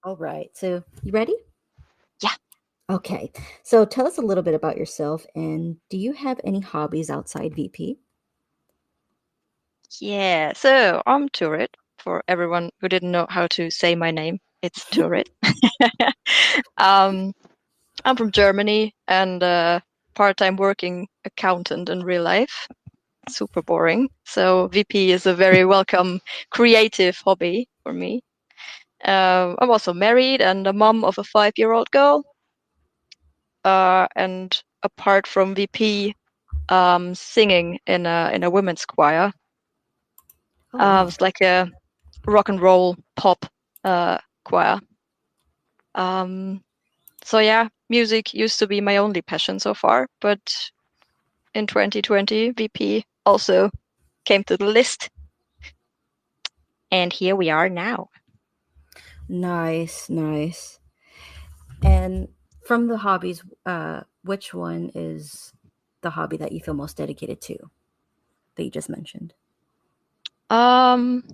All right. So, you ready? Yeah. Okay. So, tell us a little bit about yourself and do you have any hobbies outside VP? Yeah. So I'm Turid. For everyone who didn't know how to say my name, it's Turid. Um, I'm from Germany and part-time working accountant in real life. Super boring. So VP is a very welcome creative hobby for me. I'm also married and a mom of a 5-year-old girl. And apart from VP, singing in a women's choir. Oh, wow. It's like a rock and roll pop choir. Um, so yeah, music used to be my only passion so far, but in 2020, VP also came to the list, and here we are now. Nice, nice. And from the hobbies, which one is the hobby that you feel most dedicated to that you just mentioned? Um,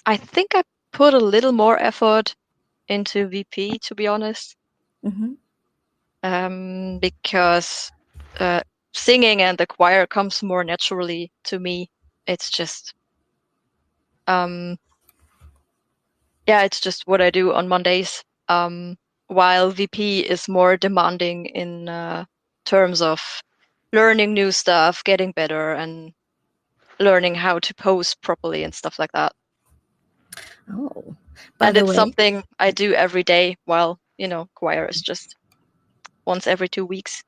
I think I put a little more effort into VP, to be honest, Mm-hmm. because uh, singing and the choir comes more naturally to me. It's just um, yeah, it's just what I do on Mondays. While VP is more demanding in terms of learning new stuff, getting better, and learning how to pose properly and stuff like that. Oh, by And the it's way, something I do every day, while, choir is just once every 2 weeks.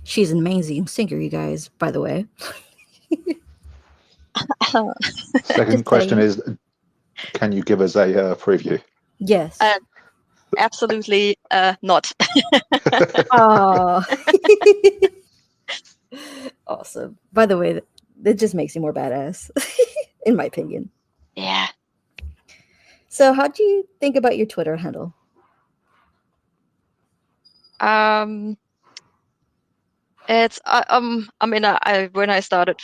she's an amazing singer, you guys, by the way. Second Just letting question you. is, can you give us a preview? Yes. Uh, Absolutely not. Oh. Awesome. By the way, that just makes you more badass, in my opinion. Yeah. So, how do you think about your Twitter handle? Um, I mean, I when I started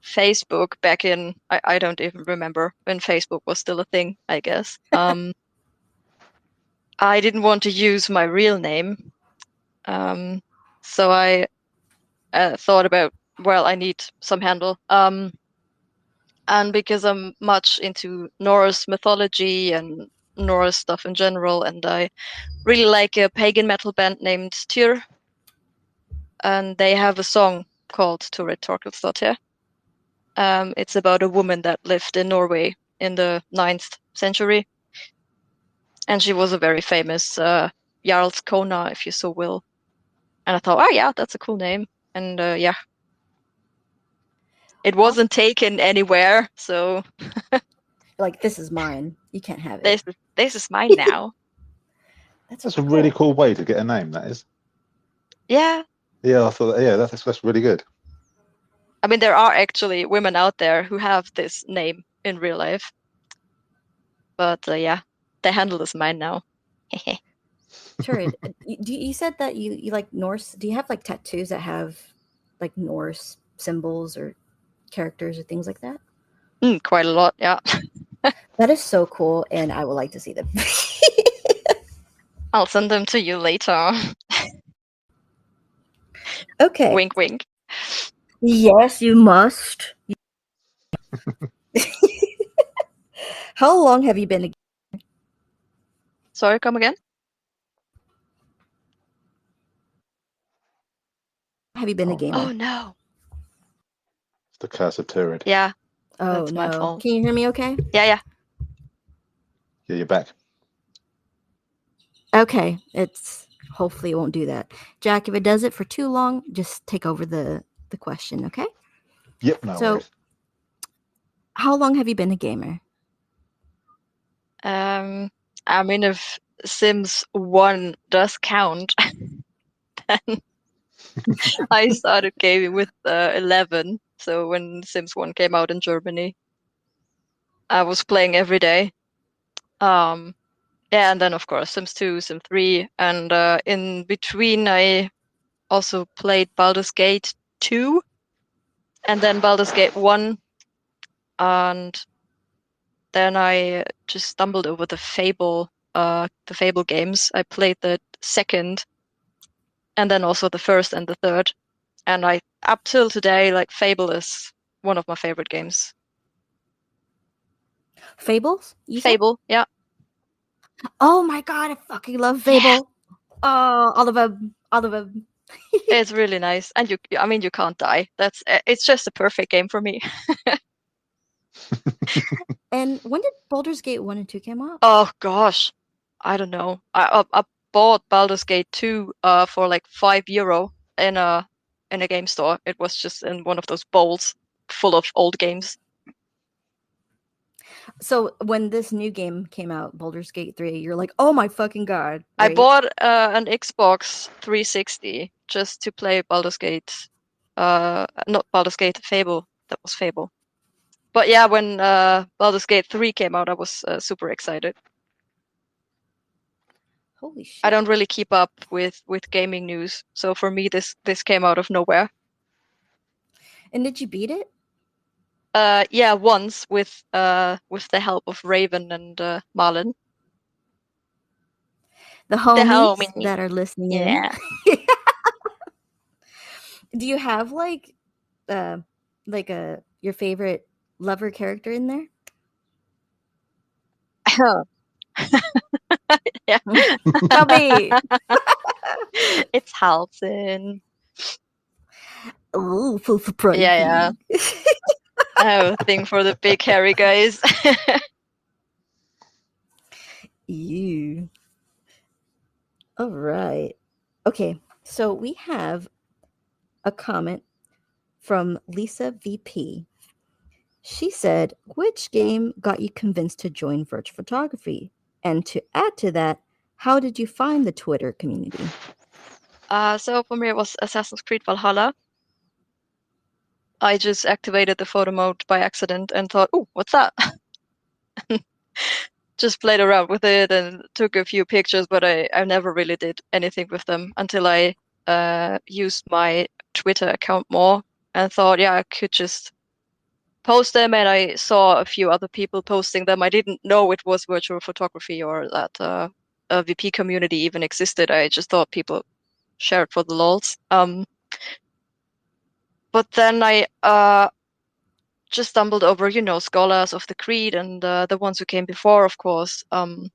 Facebook back in, I don't even remember when Facebook was still a thing, I guess. I didn't want to use my real name. Um, so I thought about, well, I need some handle. And because I'm much into Norse mythology and Norse stuff in general, and I really like a pagan metal band named Tyr, and they have a song called Turid Torkelsdottir. It's about a woman that lived in Norway in the 9th century, and she was a very famous Jarls Kona, if you so will. And I thought, oh yeah, that's a cool name. And yeah, it Awesome. wasn't taken anywhere, so Like, this is mine. You can't have it. this is mine now. That's That's a really cool. cool way to get a name, that is. Yeah, Yeah, I thought, yeah, that's really good. I mean there are actually women out there who have this name in real life, but yeah, the handle is mine now. Turid, you said that you like Norse. Do you have like tattoos that have like Norse symbols or characters or things like that? Quite a lot, yeah. That is so cool, and I would like to see them. I'll send them to you later. Okay. Wink, wink. Yes, you must. How long have you been Sorry, come again? a Oh no, gamer? Oh no. it's the curse of Turid. Yeah, Oh that's my no. fault. Can you hear me okay? Yeah, yeah. Yeah, you're back. Okay. It's hopefully it won't do that. Jack, if it does it for too long, just take over the question, okay? Yep, no So, worries. how long have you been a gamer? Um, I mean, if Sims 1 does count, then I started gaming with 11. So when Sims 1 came out in Germany, I was playing every day. Um, yeah, and then of course Sims 2, Sims 3, and in between I also played Baldur's Gate 2 and then Baldur's Gate 1, and then I just stumbled over the Fable games. I played the second, and then also the first and the third. And up till today, like Fable is one of my favorite games. Fables? You said? Fable, yeah. Oh my god, I fucking love Fable. Oh, all of them. All of them. It's really nice, and you can't die. It's just a perfect game for me. And when did Baldur's Gate 1 and 2 came out? Oh gosh, I don't know. I bought Baldur's Gate 2 for like €5 in a game store. It was just in one of those bowls full of old games. So when this new game came out, Baldur's Gate 3, you're like, oh my fucking god. I Right? bought an Xbox 360 just to play Baldur's Gate. Not Baldur's Gate, Fable. That was Fable. But yeah, when Baldur's Gate 3 came out, I was super excited. Holy shit. I don't really keep up with gaming news, so for me this came out of nowhere. And did you beat it? Yeah, once with the help of Raven and Marlon. The homies homie. that are listening Yeah. in. Do you have like your favorite lover character in there? Yeah. Tell me. It's Halson. Ooh, full surprise. Yeah. I have a thing for the big hairy guys. Ew. All right. Okay, so we have a comment from Lisa VP. She said, which game got you convinced to join virtual photography? And to add to that, how did you find the Twitter community? So for me, it was Assassin's Creed Valhalla. I just activated the photo mode by accident and thought, "Oh, what's that?" Just played around with it and took a few pictures, but I never really did anything with them until I used my Twitter account more and thought, yeah, I could just post them. And I saw a few other people posting them. I didn't know it was virtual photography or that a VP community even existed. I just thought people shared for the lols. But then I just stumbled over, scholars of the Creed and the ones who came before, of course. I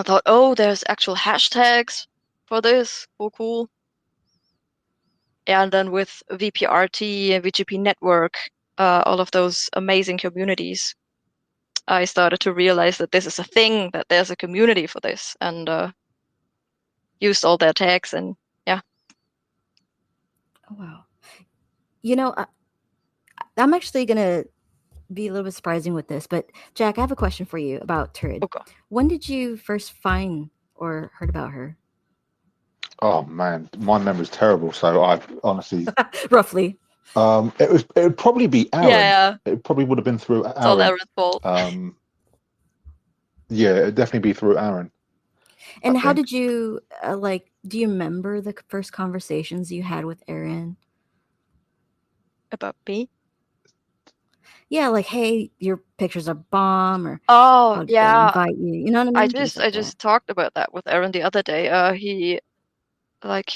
thought, oh, there's actual hashtags for this. Oh, cool. And then with VPRT and VGP Network, all of those amazing communities, I started to realize that this is a thing, that there's a community for this, and used all their tags, and yeah. Oh, wow. You know, I'm actually going to be a little bit surprising with this, but Jack, I have a question for you about Turid. Okay. When did you first find or heard about her? Oh man, my memory's terrible. So I honestly, roughly. It would probably be Aaron. Yeah. It probably would have been through Aaron. It's all Aaron's fault. Yeah, it'd definitely be through Aaron. And how did you do you remember the first conversations you had with Aaron? About me? Yeah, like, hey, your pictures are bomb, or oh yeah, invite you. You know what I mean? I just talked about that with Aaron the other day. He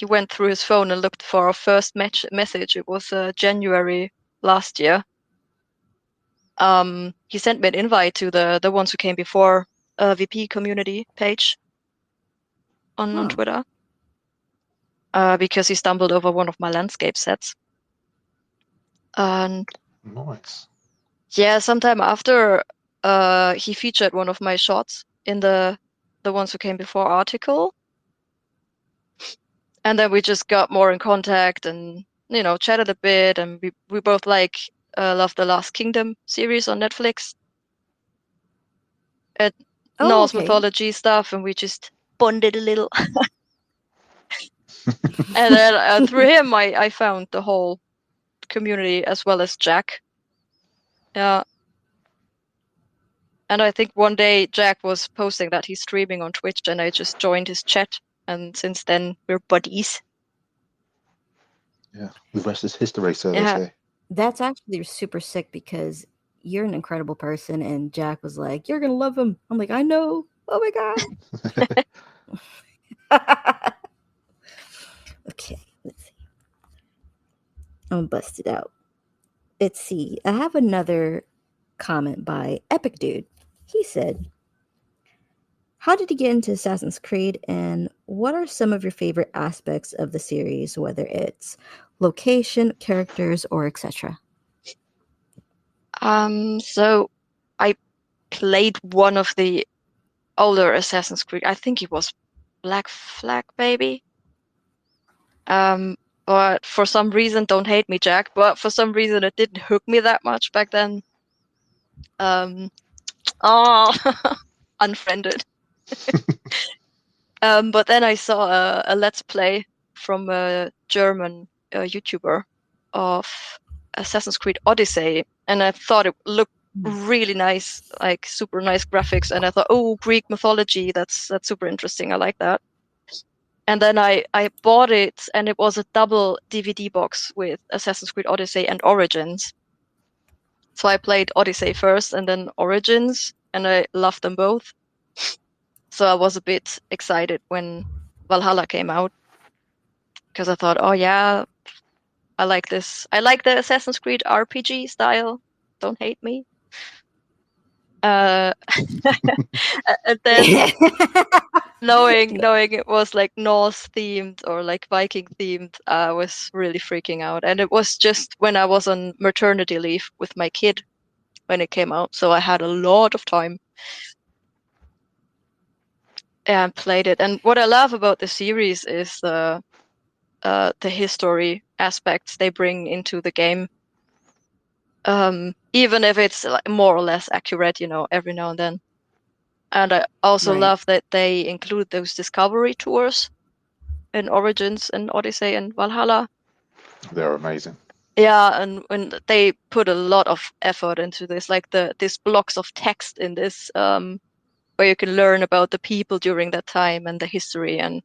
went through his phone and looked for our first message. It was January last year. He sent me an invite to the ones who came before VP community page on Twitter, because he stumbled over one of my landscape sets. And nice. Yeah, sometime after, he featured one of my shots in the ones who came before article. And then we just got more in contact and, chatted a bit. And we both love the Last Kingdom series on Netflix. Norse mythology stuff, and we just bonded a little. And then through him, I found the whole community as well as Jack. Yeah. And I think one day Jack was posting that he's streaming on Twitch, and I just joined his chat. And since then, we're buddies. Yeah, the rest is history, so they say. That's actually super sick because you're an incredible person. And Jack was like, you're going to love him. I'm like, I know. Oh my God. Okay, let's see. I'm gonna bust it out. Let's see. I have another comment by Epic Dude. He said, how did you get into Assassin's Creed, and what are some of your favorite aspects of the series, whether it's location, characters, or etc.? So I played one of the older Assassin's Creed. I think it was Black Flag, maybe. But for some reason, don't hate me, Jack, but for some reason it didn't hook me that much back then. Oh, unfriended. But then I saw a Let's Play from a German YouTuber of Assassin's Creed Odyssey, and I thought it looked really nice, like super nice graphics, and I thought, oh, Greek mythology, that's super interesting. I like that. And then I bought it, and it was a double DVD box with Assassin's Creed Odyssey and Origins. So I played Odyssey first and then Origins, and I loved them both. So I was a bit excited when Valhalla came out, because I thought, oh yeah, I like this. I like the Assassin's Creed RPG style. Don't hate me. And then knowing it was like Norse themed or like Viking themed, I was really freaking out. And it was just when I was on maternity leave with my kid when it came out, so I had a lot of time and played it. And what I love about the series is the history aspects they bring into the game. Even if it's like more or less accurate, every now and then. And I also love that they include those discovery tours in Origins and Odyssey and Valhalla. They're amazing. Yeah, and when they put a lot of effort into this, like these blocks of text in this, where you can learn about the people during that time and the history, and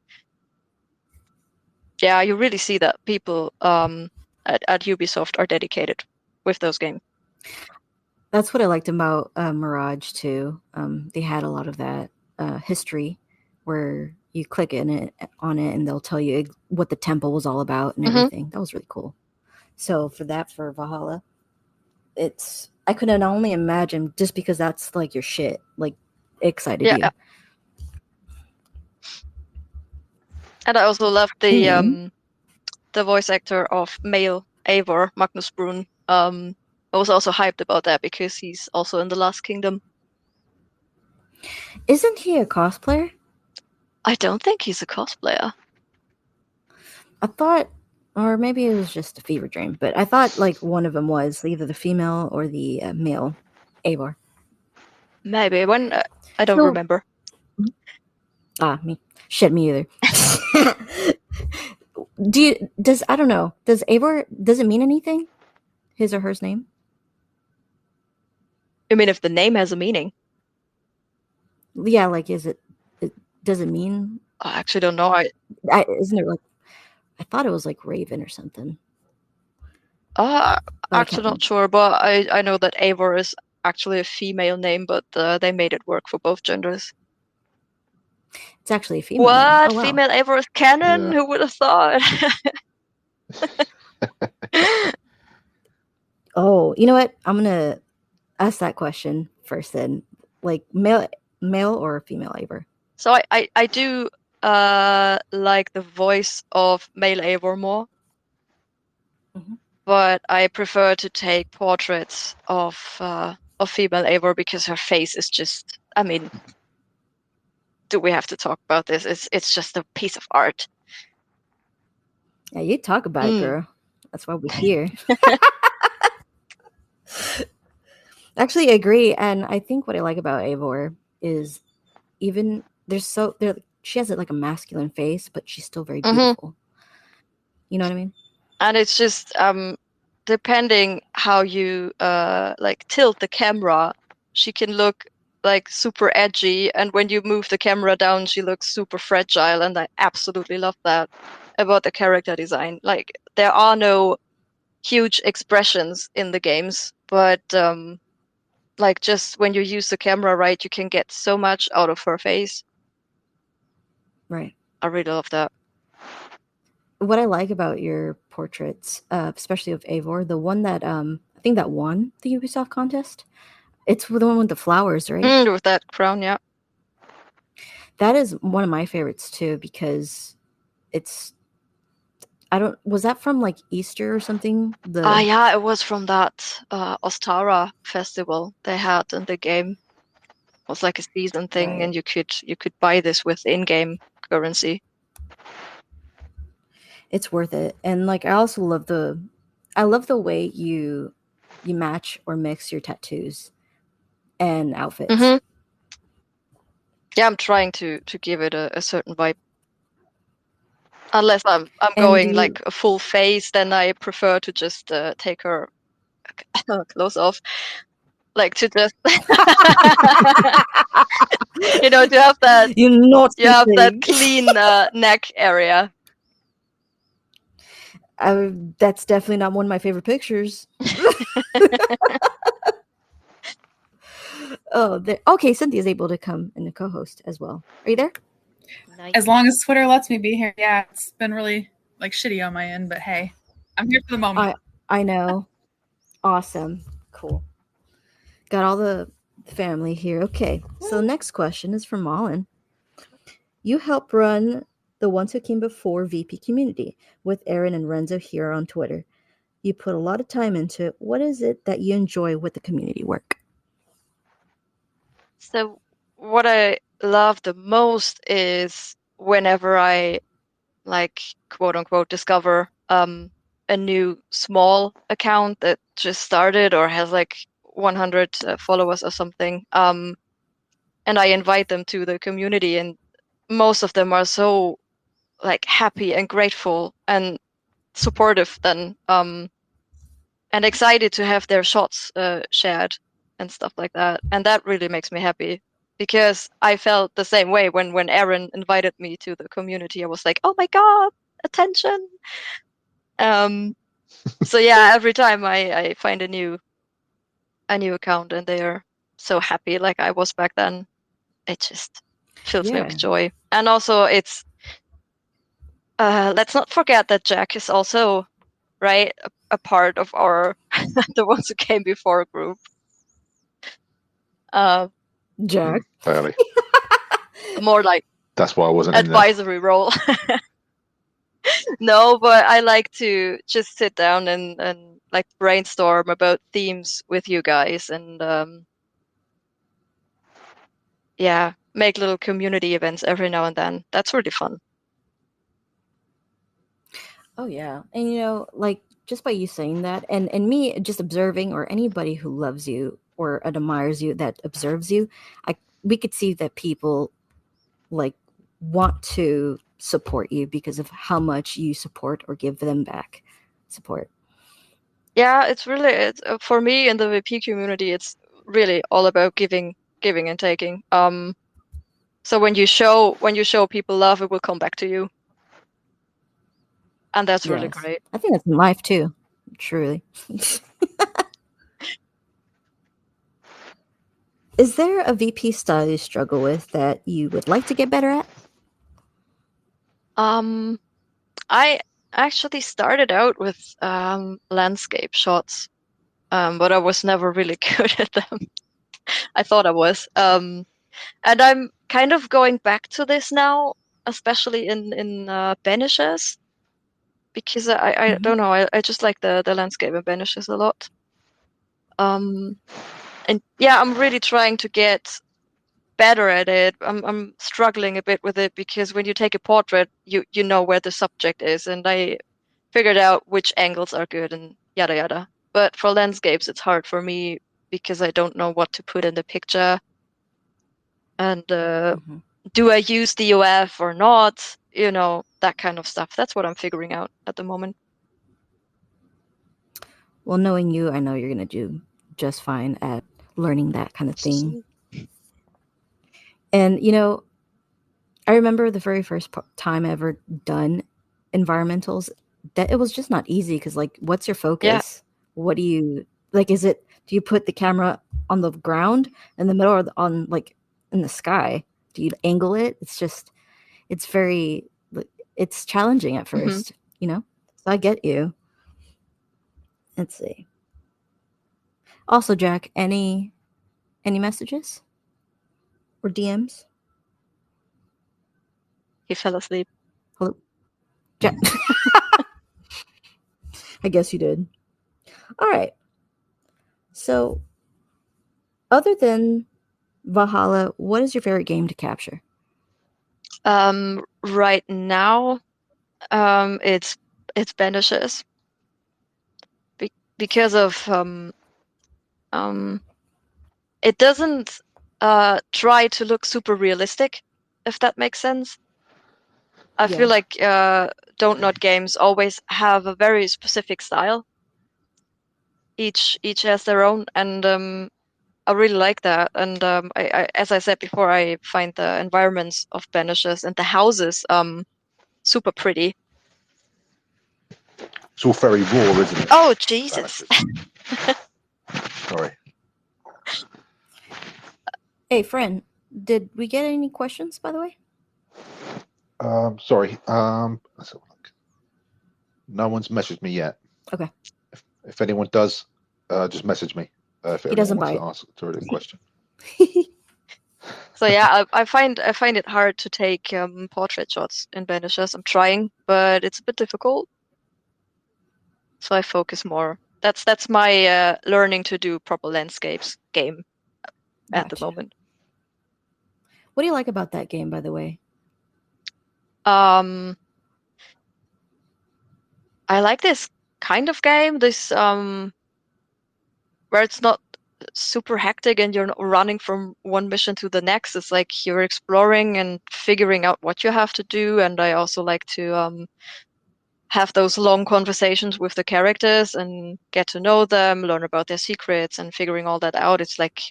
yeah, you really see that people at Ubisoft are dedicated with those games. That's what I liked about Mirage too. They had a lot of that history where you click on it and they'll tell you what the temple was all about and everything. That was really cool. So for Valhalla, I could only imagine, just because that's like your shit, like excited you. And I also loved the voice actor of male Eivor, Magnus Brun. I was also hyped about that because he's also in The Last Kingdom. Isn't he a cosplayer? I don't think he's a cosplayer. I thought, or maybe it was just a fever dream, but I thought like one of them was either the female or the male Eivor. Maybe. When I don't remember. Me either. I don't know. Does Eivor, does it mean anything? His or hers name? You mean if the name has a meaning? Yeah, like does it mean? I actually don't know. Isn't it like, I thought it was like Raven or something. Actually not sure, but I know that Eivor is actually a female name, but they made it work for both genders. It's actually a female What? name. Oh, wow. Female Eivor is canon? Yeah. Who would have thought? Oh, you know what? I'm gonna ask that question first then. Like male or female Eivor? So I do like the voice of male Eivor more. But I prefer to take portraits of female Eivor because her face is just, I mean, do we have to talk about this? It's just a piece of art. Yeah, you talk about it, girl. That's why we're here. Actually, I agree. And I think what I like about Eivor is even she has like a masculine face, but she's still very beautiful. You know what I mean? And it's just depending how you like tilt the camera, she can look like super edgy, and when you move the camera down, she looks super fragile, and I absolutely love that about the character design. Like, there are no huge expressions in the games, but like just when you use the camera right, you can get so much out of her face. Right. I really love that. What I like about your portraits, especially of Eivor, the one that I think that won the Ubisoft contest, it's the one with the flowers, right? With that crown, yeah. That is one of my favorites too, because it's was that from like Easter or something? Yeah, it was from that Ostara festival they had in the game. It was like a season thing, Right. and you could buy this with in-game currency. It's worth it. And like I also love the way you match or mix your tattoos and outfits. Mm-hmm. Yeah, I'm trying to give it a certain vibe. Unless I'm going like a full face, then I prefer to just take her clothes off, like to just to have that clean neck area. That's definitely not one of my favorite pictures. Oh, okay. Cynthia's able to come and co-host as well. Are you there? Nice. As long as Twitter lets me be here. Yeah, it's been really like shitty on my end, but hey, I'm here for the moment. I know. Awesome. Cool. Got all the family here. Okay. So the next question is from Malin. You help run the Ones Who Came Before VP community with Aaron and Renzo here on Twitter. You put a lot of time into it. What is it that you enjoy with the community work? So what I love the most is whenever I like quote unquote discover a new small account that just started or has like 100 followers or something, and I invite them to the community, and most of them are so like happy and grateful and supportive then, and excited to have their shots shared and stuff like that. And that really makes me happy, because I felt the same way when Aaron invited me to the community. I was like, oh my God, attention. So yeah, every time I find a new account and they are so happy like I was back then, it just fills me with joy. And also it's let's not forget that Jack is also a part of our the Ones Who Came Before group. Jack. Fairly. More like that's why I wasn't advisory role. No, but I like to just sit down and like brainstorm about themes with you guys, and yeah, make little community events every now and then. That's really fun. Oh yeah. And like just by you saying that and me just observing, or anybody who loves you or admires you that observes you, we could see that people like want to support you because of how much you support or give them back support. Yeah, it's for me in the VP community, it's really all about giving and taking. So when you show people love, it will come back to you. And that's really great. I think that's in life too. Truly. Is there a VP style you struggle with that you would like to get better at? I actually started out with landscape shots, but I was never really good at them. I thought I was. And I'm kind of going back to this now, especially in Banishes, because I don't know, I just like the landscape in Banishes a lot. And yeah, I'm really trying to get better at it. I'm struggling a bit with it, because when you take a portrait, you know where the subject is, and I figured out which angles are good and yada yada. But for landscapes, it's hard for me because I don't know what to put in the picture. And do I use DOF or not? That kind of stuff. That's what I'm figuring out at the moment. Well, knowing you, I know you're going to do just fine at learning that kind of thing. And, I remember the very first time I ever done environmentals, that it was just not easy because, like, what's your focus? Yeah. What do you, like, is it Do you put the camera on the ground, in the middle, or on like in the sky? Do you angle it? It's very, it's challenging at first, you know? So I get you. Let's see. Also, Jack, any messages or DMs? He fell asleep. Hello, Jack. I guess you did. All right. So, other than Valhalla, what is your favorite game to capture? Right now, it's Banishes because of it doesn't try to look super realistic, if that makes sense. I feel like Don't Nod games always have a very specific style. Each has their own, and I really like that. And I, as I said before, I find the environments of Banishes and the houses super pretty. It's all very raw, isn't it? Oh, Jesus. Sorry. Hey, friend, did we get any questions, by the way? Sorry. Let's have a look. No one's messaged me yet. Okay. If anyone does, just message me. If He doesn't anyone bite. wants to ask Turid a question. So yeah, I find it hard to take portrait shots in Banishes. I'm trying, but it's a bit difficult. So I focus more. That's my learning to do proper landscapes game at the Gotcha. moment. What do you like about that game, by the way? I like this kind of game, this where it's not super hectic and you're not running from one mission to the next. It's like you're exploring and figuring out what you have to do. And I also like to have those long conversations with the characters and get to know them, learn about their secrets, and figuring all that out. It's like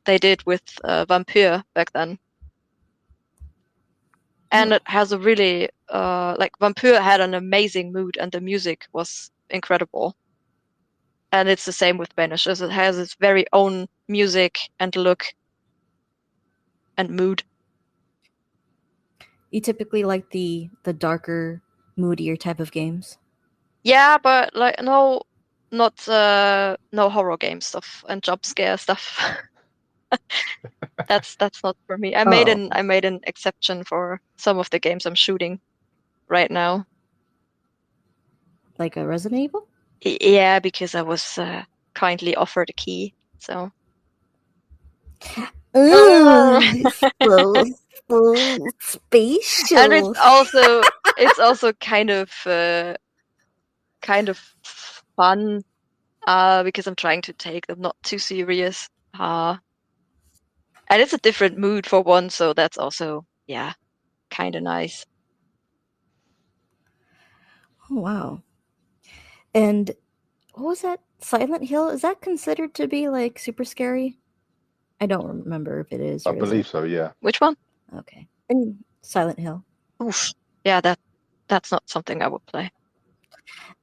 they did with Vampire back then. And it has a really like Vampire had an amazing mood and the music was incredible. And it's the same with Banishes. It has its very own music and look and mood. You typically like the darker, moodier type of games? Yeah, but like no horror game stuff and jump scare stuff. That's not for me. I made an exception for some of the games I'm shooting right now. Like a Resident Evil? Yeah, because I was kindly offered a key. So Ooh, so spatial. and it's also kind of fun because I'm trying to take them not too serious. And it's a different mood for one, so that's also kind of nice. Oh, wow. And what was that? Silent Hill? Is that considered to be like super scary? I don't remember if it is. I Or believe is it? so, yeah. Which one? Okay. And Silent Hill. Oof. Yeah, that's not something I would play.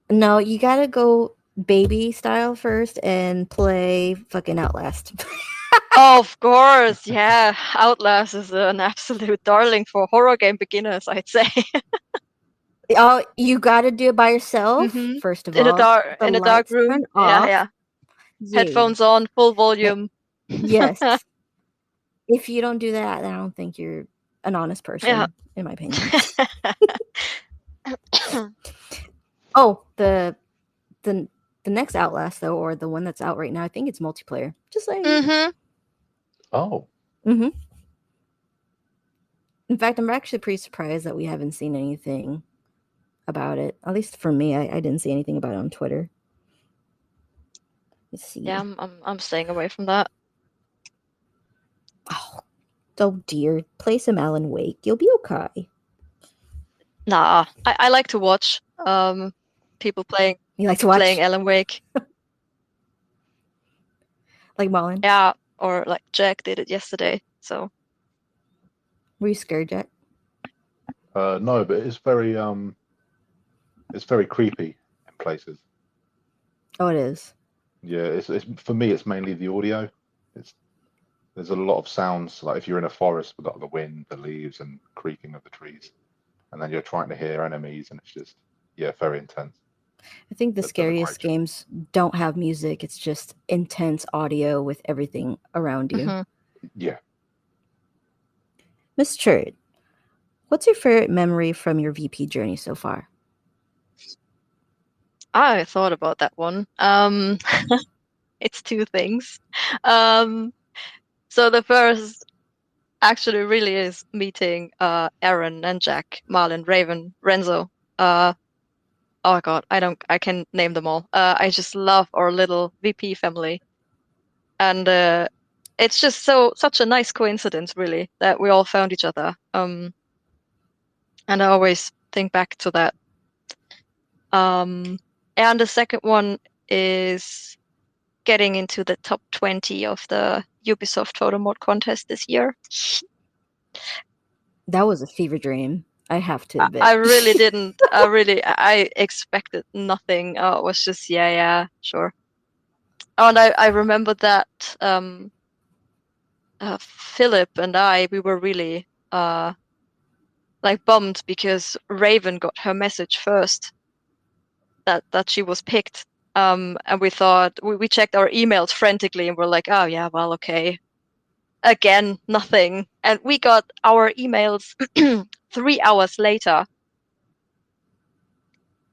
No, you gotta go baby style first and play fucking Outlast. Oh, of course, yeah. Outlast is an absolute darling for horror game beginners, I'd say. Oh, you gotta do it by yourself, Mhm. first of In a all. dark The in a dark lights room. turn Yeah, off. yeah. Yeah. Headphones on, full volume. Yes. If you don't do that, then I don't think you're an honest person, Yeah. in my opinion. Oh, the next Outlast though, or the one that's out right now, I think it's multiplayer. Just saying. Mm-hmm. Oh. Mm-hmm. In fact, I'm actually pretty surprised that we haven't seen anything about it. At least for me, I didn't see anything about it on Twitter. Let's see. Yeah, I'm staying away from that. Oh dear. Play some Alan Wake. You'll be okay. Nah, I like to watch people playing You like to watch? playing Alan Wake. Like Mullen? Yeah, or like Jack did it yesterday. So Were you scared, Jack? No, but it's very creepy in places. Oh, it is. Yeah, it's for me. It's mainly the audio. There's a lot of sounds. Like if you're in a forest with like the wind, the leaves, and creaking of the trees, and then you're trying to hear enemies, and it's just very intense. I think the They've done a great scariest job. games don't have music. It's just intense audio with everything around you. Mhm. Yeah. Miss Turid, what's your favorite memory from your VP journey so far? I thought about that one. It's two things. So the first actually really is meeting Aaron and Jack, Marlon, Raven, Renzo. Oh God, I can name them all. I just love our little VP family. And it's just such a nice coincidence, really, that we all found each other. And I always think back to that. And the second one is getting into the top 20 of the Ubisoft Photomode contest this year. That was a fever dream, I have to I admit. really didn't. I expected nothing. It was just yeah, sure. Oh, and I remember that Philip and we were really like bummed because Raven got her message first that she was picked. And we thought we checked our emails frantically and we're like, oh yeah, well, okay. Again, nothing. And we got our emails 3 hours later.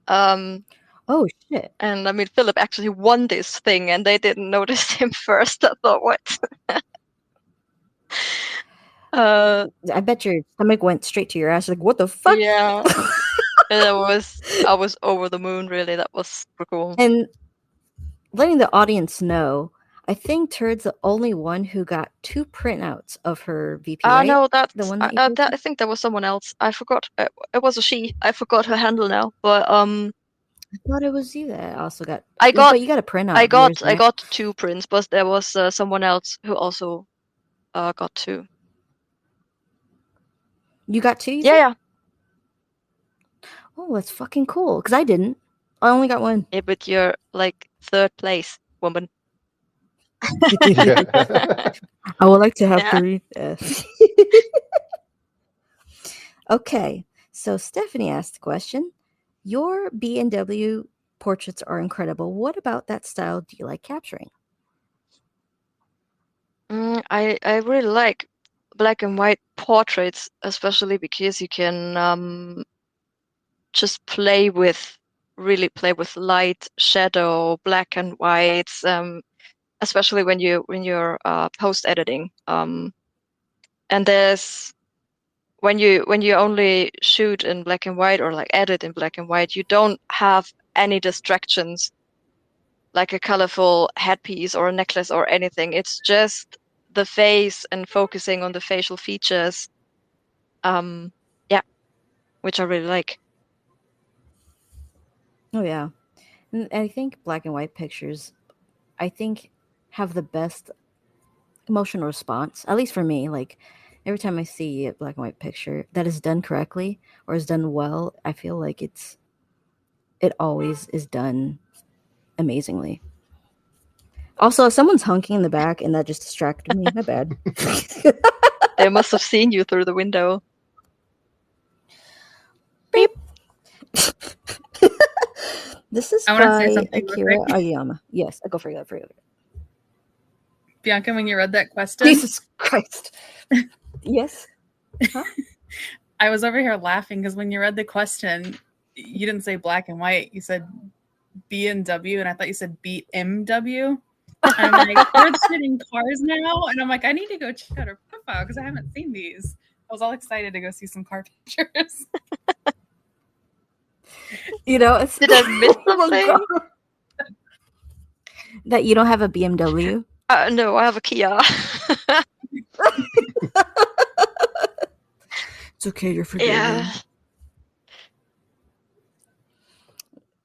Oh shit. And I mean, Philip actually won this thing and they didn't notice him first. I thought, what? I bet your stomach went straight to your ass. Like, what the fuck? Yeah. And I was over the moon, really. That was super cool. And letting the audience know, I think Turid's the only one who got 2 printouts of her VP, right? No, the one that you posted? I think there was someone else. I forgot. It was a she. I forgot her handle now. But I thought it was you that also got. I got But you got a printout. I of yours, got I right? got 2 prints, but there was someone else who also got 2. You got 2. You Yeah, said? yeah. Oh, that's fucking cool. Because I didn't. I only got 1. Yeah, but you're like 3rd place, woman. I would like to have Yeah. 3. Okay, so Stephanie asked the question. Your B&W portraits are incredible. What about that style do you like capturing? I really like black and white portraits, especially because you can just really play with light, shadow, black and whites, especially when you're post editing. And there's when you only shoot in black and white or like edit in black and white, you don't have any distractions like a colorful headpiece or a necklace or anything. It's just the face and focusing on the facial features. Yeah, which I really like. Oh, yeah. And I think black and white pictures, I think, have the best emotional response, at least for me. Like, every time I see a black and white picture that is done correctly or is done well, I feel like it always is done amazingly. Also, if someone's hunking in the back and that just distracted me, my bad. They must have seen you through the window. Beep. This is I wanna by say something real Akira quick. Ayama. Yes, I go for it. Bianca, when you read that question, Jesus Christ. Yes. I was over here laughing because when you read the question, you didn't say black and white. You said B and W, and I thought you said BMW. And I'm like, we're shooting cars now, and I'm like, I need to go check out her profile because I haven't seen these. I was all excited to go see some car pictures. You know, it's Did I miss oh my something? God. That you don't have a BMW? No, I have a Kia. It's okay, you're forgiven. Yeah.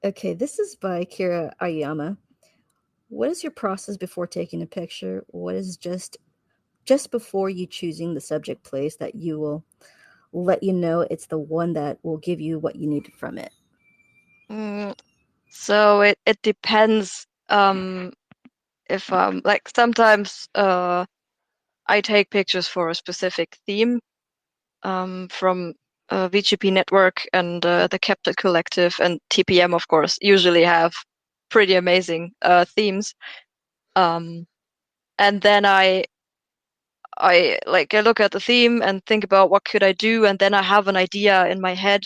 Okay, this is by Akira Ayama. What is your process before taking a picture? What is just before you choosing the subject place that you will let you know it's the one that will give you what you need from it? So it depends if like sometimes I take pictures for a specific theme from VGP Network and the Captain Collective and TPM, of course, usually have pretty amazing themes. And then I look at the theme and think about what could I do, and then I have an idea in my head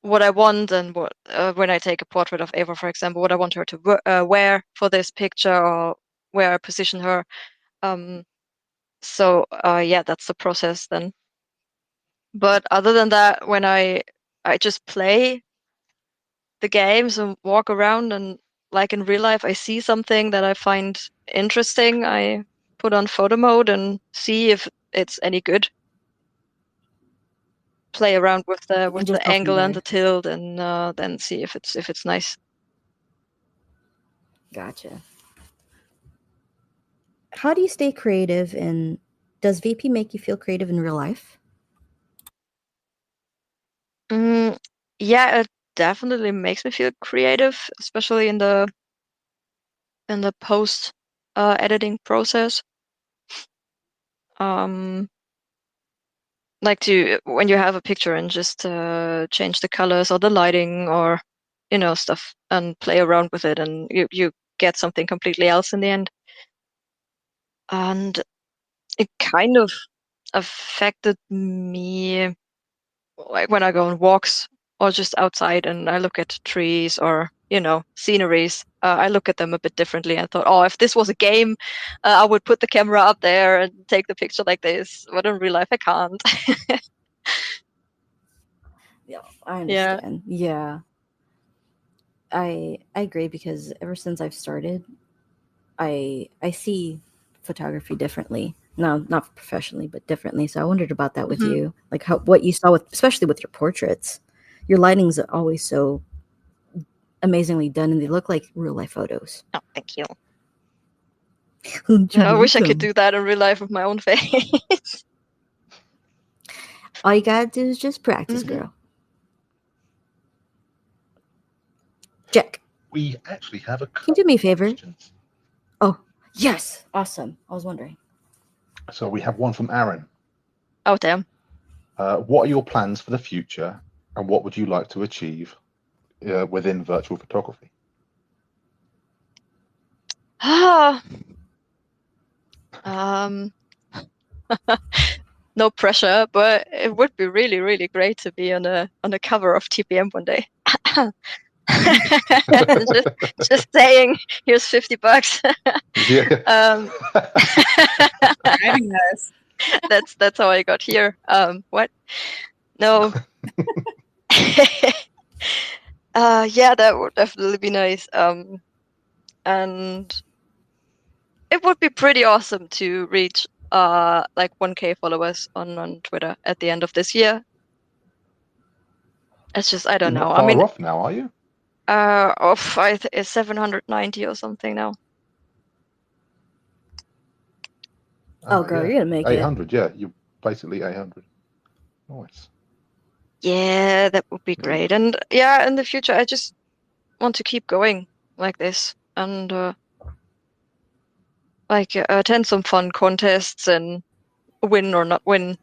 what I want, and what when I take a portrait of Ava, for example, what I want her to wear for this picture, or where I position her. So yeah, that's the process then. But other than that, when I just play the games and walk around, and like in real life, I see something that I find interesting, I put on photo mode and see if it's any good. Play around with And just the go from angle and there. the tilt, and then see if it's nice. Gotcha. How do you stay creative, and does VP make you feel creative in real life? Yeah, it definitely makes me feel creative, especially in the post editing process. Like when you have a picture and just change the colors or the lighting, or stuff, and play around with it, and you get something completely else in the end. And it kind of affected me, like when I go on walks or just outside and I look at trees or sceneries. I look at them a bit differently. I thought, oh, if this was a game, I would put the camera up there and take the picture like this. But in real life, I can't. Yeah, I Yeah. understand. Yeah. I agree, because ever since I've started, I see photography differently. No, not professionally, but differently. So I wondered about that with Mhm. you, like what you saw with, especially with your portraits. Your lighting's always so amazingly done, and they look like real life photos. Oh, thank you. You're I wish I could welcome. do that in real life with my own face. All you gotta do is just practice, Mhm. girl. Jack, We actually have a can you do couple me a of favor? questions. Oh, yes. Awesome. I was wondering. So we have one from Aaron. Oh, damn. What are your plans for the future, and what would you like to achieve within virtual photography? Ah. Um. No pressure, but it would be really, really great to be on a cover of TPM one day. just saying, here's $50. Yeah. Driving this. That's how I got here. What? No. Yeah, that would definitely be nice. And it would be pretty awesome to reach like 1K followers on Twitter at the end of this year. It's just, I don't You're know. not I mean, far off now, are you? it's 790 or something now. Oh, girl, Yeah. you're gonna make it. 800. Yeah, you're basically 800. Nice. Yeah, that would be Yeah. great. And yeah, in the future, I just want to keep going like this, and like attend some fun contests and win or not win.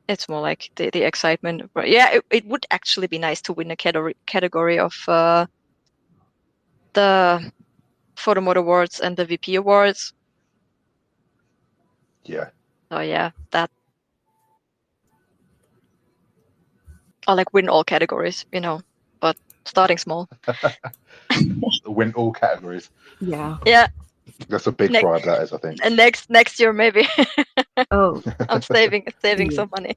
It's more like the excitement. But yeah, it would actually be nice to win a category of the Photomode Awards and the VP Awards. Yeah. So yeah, that, or like win all categories, but starting small. Win all categories. Yeah. Yeah, That's a big next bribe, that is, I think. and next year maybe. Oh, I'm saving yeah. some money.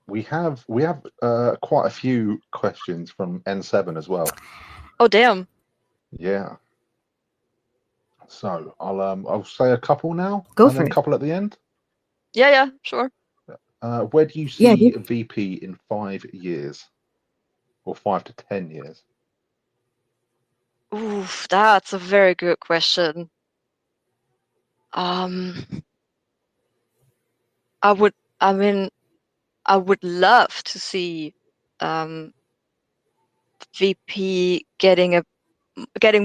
We have quite a few questions from N7 as well. Oh damn. Yeah. So I'll say a couple now, Go and for then a it. couple at the end. Yeah, sure. Where do you Yeah, see dude. VP in 5 years, or 5 to 10 years? Oof, that's a very good question. Um, I mean, I would love to see VP getting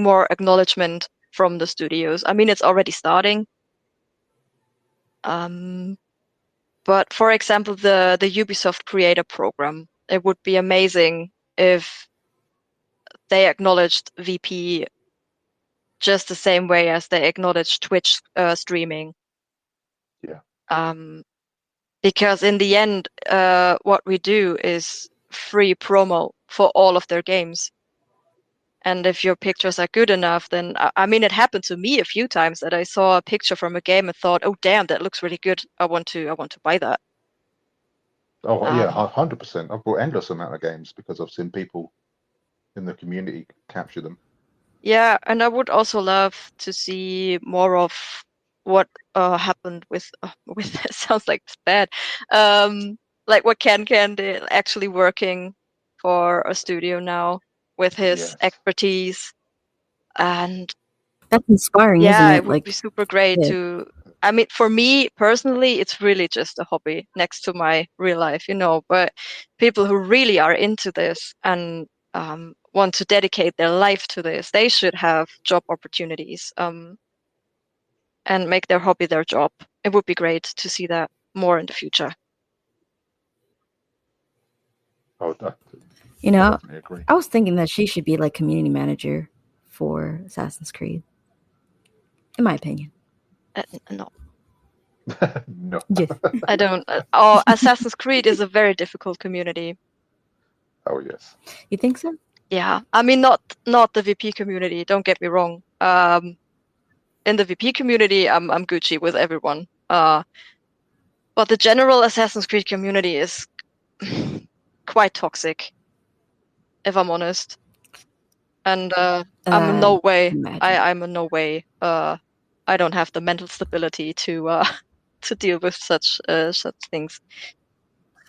more acknowledgement from the studios. I mean, it's already starting. But for example, the Ubisoft Creator Program, it would be amazing if they acknowledged VP just the same way as they acknowledge Twitch streaming. Yeah. Because in the end, what we do is free promo for all of their games. And if your pictures are good enough, then I mean, it happened to me a few times that I saw a picture from a game and thought, "Oh, damn, that looks really good. I want to buy that." Oh yeah, 100%. I've bought endless amount of games because I've seen people in the community capture them. Yeah, and I would also love to see more of what happened with it sounds like it's bad. Like what Ken did, actually working for a studio now with his Yes. expertise. And That's inspiring, isn't yeah, it? it would be super great yeah. to. I mean, for me personally, it's really just a hobby next to my real life, but people who really are into this and want to dedicate their life to this, they should have job opportunities and make their hobby their job. It would be great to see that more in the future. Oh, I You know, definitely agree. I was thinking that she should be like community manager for Assassin's Creed, in my opinion. No, No. Yeah. I don't. Assassin's Creed is a very difficult community. Oh yes. You think so? Yeah, I mean, not the VP community. Don't get me wrong. In the VP community, I'm Gucci with everyone. But the general Assassin's Creed community is quite toxic, if I'm honest. And I'm in no way. Imagine. I'm in no way. I don't have the mental stability to to deal with such things.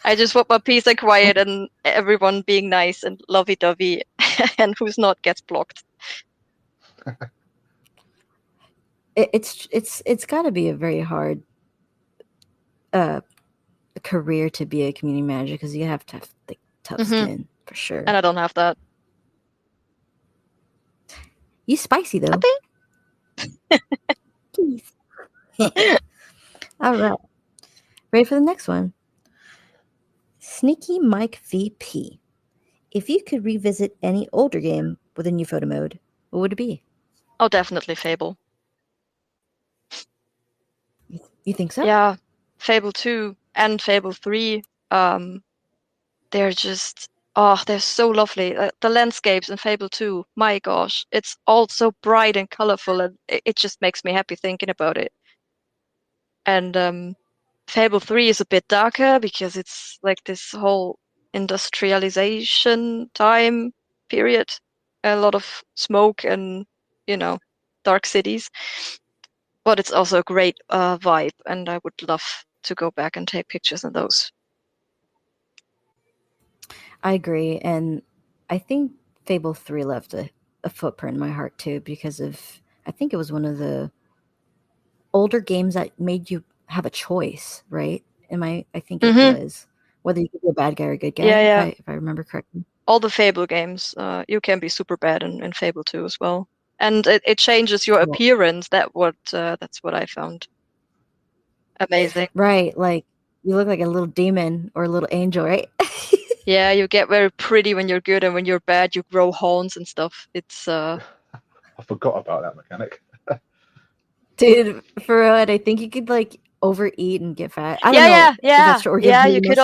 I just want my peace and quiet, and everyone being nice and lovey-dovey, and who's not gets blocked. It's got to be a very hard career to be a community manager because you have to have like tough skin for sure. And I don't have that. You spicy though. Please. All right. Ready for the next one? Sneaky Mike VP. If you could revisit any older game with a new photo mode, what would it be? Oh, definitely Fable. You think so? Yeah, Fable 2 and Fable 3. They're just they're so lovely. The landscapes in Fable 2, my gosh, it's all so bright and colorful, and it just makes me happy thinking about it. And Fable 3 is a bit darker because it's like this whole industrialization time period, a lot of smoke and dark cities. But it's also a great vibe, and I would love to go back and take pictures of those. I agree, and I think Fable 3 left a footprint in my heart too because of I think it was one of the older games that made you have a choice, right? I think it was whether you could be a bad guy or a good guy. Yeah. If I remember correctly. All the Fable games, you can be super bad in Fable 2 as well, and it changes your appearance. That's what I found amazing. Right, like you look like a little demon or a little angel, right? Yeah, you get very pretty when you're good, and when you're bad, you grow horns and stuff. It's I forgot about that mechanic. Dude, for real, I think you could like overeat and get fat. I don't know. Yeah. You could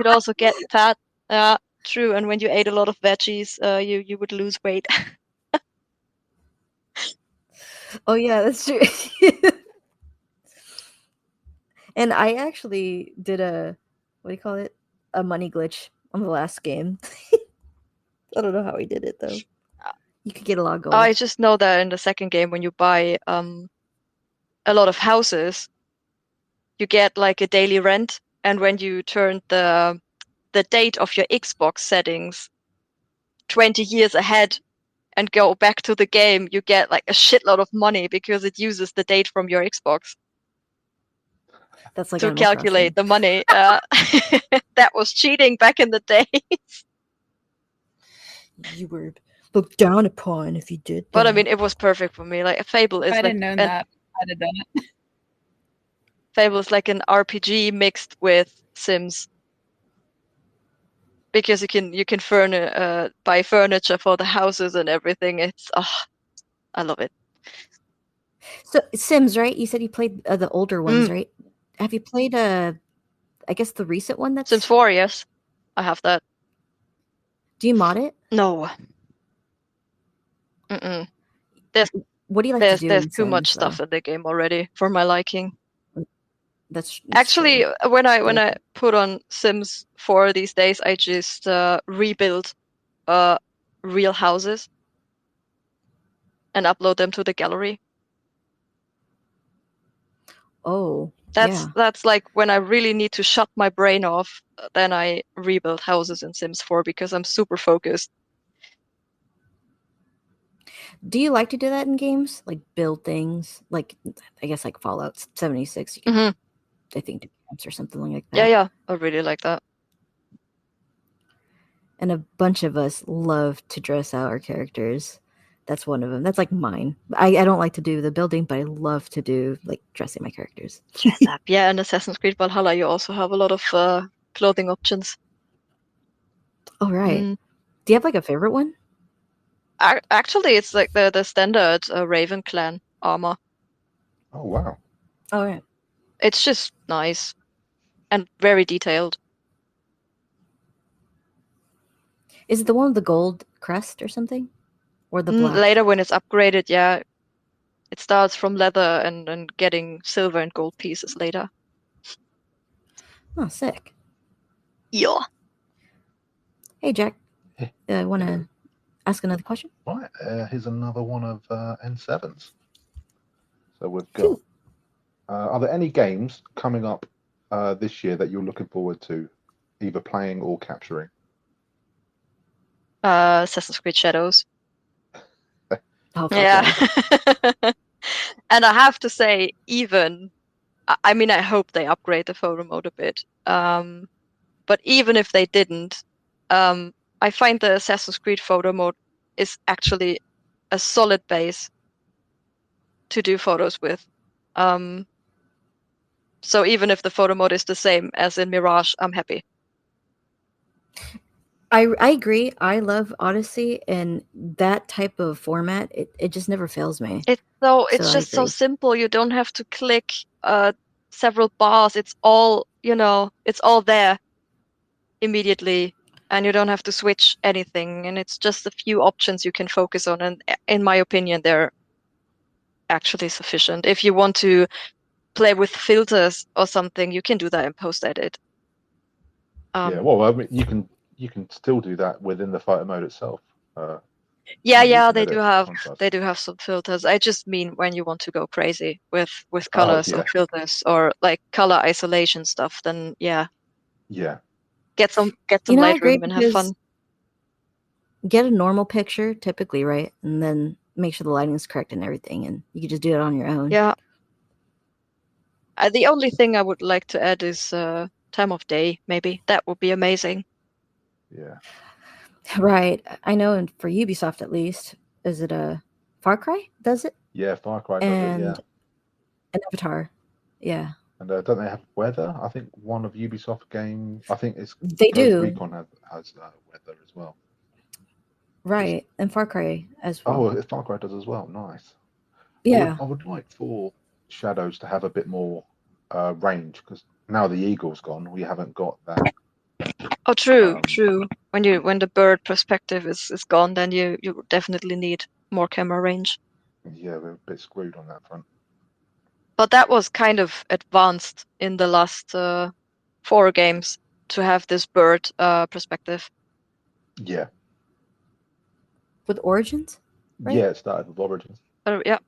also get fat. True. And when you ate a lot of veggies, you would lose weight. Oh yeah, that's true. And I actually did a money glitch on the last game. I don't know how he did it though. You could get a lot of gold. I just know that in the second game, when you buy a lot of houses, you get like a daily rent, and when you turn the date of your Xbox settings 20 years ahead and go back to the game, you get like a shitload of money because it uses the date from your Xbox. That's like to calculate the money. That was cheating back in the days. You were looked down upon if you did that. But I mean, it was perfect for me. Like Fable If is I like didn't known that, I'd have done it. Fable is like an RPG mixed with Sims, because you can buy furniture for the houses and everything. It's I love it. So Sims, right? You said you played the older ones, Mm. right? Have you played I guess the recent one that's Sims 4, yes, I have that. Do you mod it? No. Mm-mm. What do you like to do There's in too much Sims, stuff though? in the game already for my liking. That's Actually, true. when I Yeah. put on Sims 4 these days, I just rebuild real houses and upload them to the gallery. Oh, yeah. That's like when I really need to shut my brain off, then I rebuild houses in Sims 4 because I'm super focused. Do you like to do that in games? Like build things? Like, I guess like Fallout 76, you can, Mhm. I think, do camps or something like that. Yeah, I really like that. And a bunch of us love to dress out our characters. That's one of them. That's like mine. I don't like to do the building, but I love to do like dressing my characters. Dress up. Yeah, in Assassin's Creed Valhalla, you also have a lot of clothing options. Oh, right. Mm. Do you have like a favorite one? Actually, it's like the standard Raven Clan armor. Oh wow. Oh, right. It's just nice and very detailed. Is it the one with the gold crest or something? Or the black? Later, when it's upgraded, yeah, it starts from leather and getting silver and gold pieces later. Oh, sick. Yeah. Hey, Jack. Want to ask another question? Right, here's another one of N7's. So we've got. Phew. Are there any games coming up this year that you're looking forward to, either playing or capturing? Assassin's Creed Shadows. Oh, fuck Yeah. yeah. And I have to say, even, I mean, I hope they upgrade the photo mode a bit. But even if they didn't, I find the Assassin's Creed photo mode is actually a solid base to do photos with. So even if the photo mode is the same as in Mirage, I'm happy. I agree. I love Odyssey, and that type of format, it just never fails me. It's I just so agree. simple. You don't have to click several bars. It's all, it's all there immediately, and you don't have to switch anything. And it's just a few options you can focus on. And in my opinion, they're actually sufficient. If you want to play with filters or something, you can do that in post edit. Yeah, well, I mean, you can still do that within the photo mode itself. Yeah, you can they edit contrast. do have some filters. I just mean when you want to go crazy with Oh, colors or yeah. filters or like color isolation stuff, then yeah, Yeah. get some I agree Lightroom and have fun. Get a normal picture, typically, right? And then make sure the lighting is correct and everything, and you can just do it on your own. Yeah. The only thing I would like to add is time of day, maybe. That would be amazing. Yeah. Right. I know, and for Ubisoft at least, is it a Far Cry? Does it? Yeah, Far Cry does And it, yeah. an Avatar. Yeah. And don't they have weather? I think one of Ubisoft game, I think it's They Ghost do. Recon has weather as well. Right. And Far Cry as well. Oh, Far Cry does as well. Nice. Yeah. I would like for Shadows to have a bit more range, because now the eagle's gone, we haven't got that. Oh, true. When the bird perspective is gone, then you definitely need more camera range. Yeah, we're a bit screwed on that front. But that was kind of advanced in the last 4 games to have this bird perspective. Yeah. With Origins? Right? Yeah, it started with Origins. Yeah.